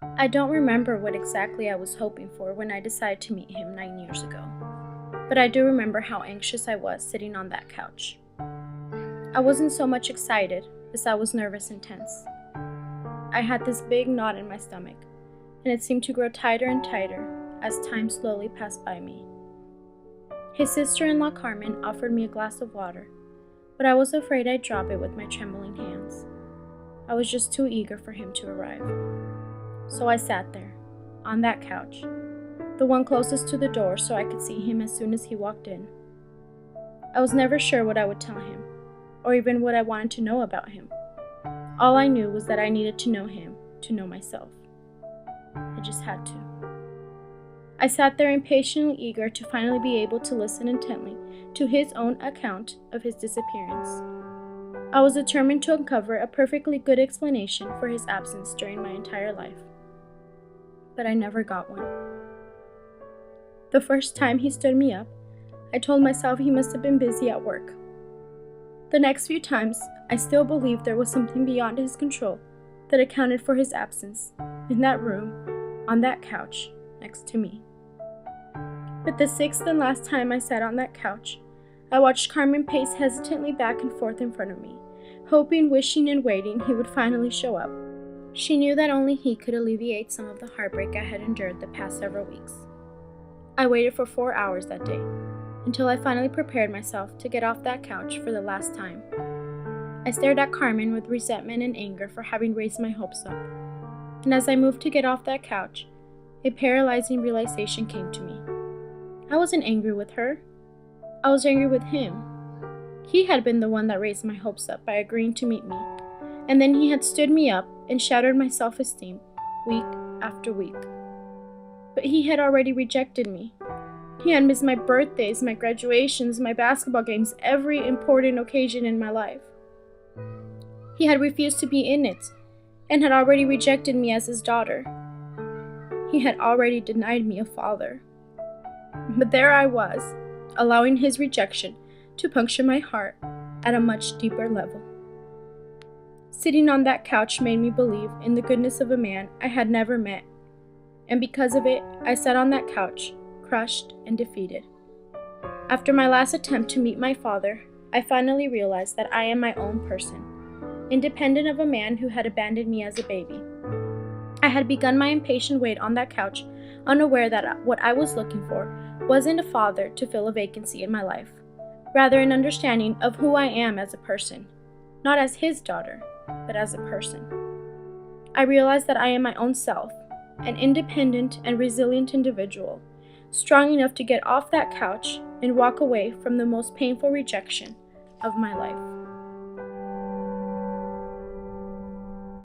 I don't remember what exactly I was hoping for when I decided to meet him 9 years ago, but I do remember how anxious I was sitting on that couch. I wasn't so much excited as I was nervous and tense. I had this big knot in my stomach, and it seemed to grow tighter and tighter as time slowly passed by me. His sister-in-law Carmen offered me a glass of water, but I was afraid I'd drop it with my trembling hands. I was just too eager for him to arrive. So I sat there, on that couch, the one closest to the door so I could see him as soon as he walked in. I was never sure what I would tell him, or even what I wanted to know about him. All I knew was that I needed to know him to know myself. I just had to. I sat there impatiently eager to finally be able to listen intently to his own account of his disappearance. I was determined to uncover a perfectly good explanation for his absence during my entire life. But I never got one. The first time he stood me up, I told myself he must have been busy at work. The next few times, I still believed there was something beyond his control that accounted for his absence, in that room, on that couch, next to me. But the sixth and last time I sat on that couch, I watched Carmen pace hesitantly back and forth in front of me, hoping, wishing, and waiting he would finally show up. She knew that only he could alleviate some of the heartbreak I had endured the past several weeks. I waited for 4 hours that day, until I finally prepared myself to get off that couch for the last time. I stared at Carmen with resentment and anger for having raised my hopes up, and as I moved to get off that couch, a paralyzing realization came to me. I wasn't angry with her. I was angry with him. He had been the one that raised my hopes up by agreeing to meet me, and then he had stood me up and shattered my self-esteem week after week. But he had already rejected me. He had missed my birthdays, my graduations, my basketball games, every important occasion in my life. He had refused to be in it, and had already rejected me as his daughter. He had already denied me a father. But there I was, allowing his rejection to puncture my heart at a much deeper level. Sitting on that couch made me believe in the goodness of a man I had never met, and because of it, I sat on that couch, crushed and defeated. After my last attempt to meet my father, I finally realized that I am my own person, independent of a man who had abandoned me as a baby. I had begun my impatient wait on that couch, unaware that what I was looking for wasn't a father to fill a vacancy in my life, rather an understanding of who I am as a person, not as his daughter, but as a person. I realized that I am my own self, an independent and resilient individual, strong enough to get off that couch and walk away from the most painful rejection of my life.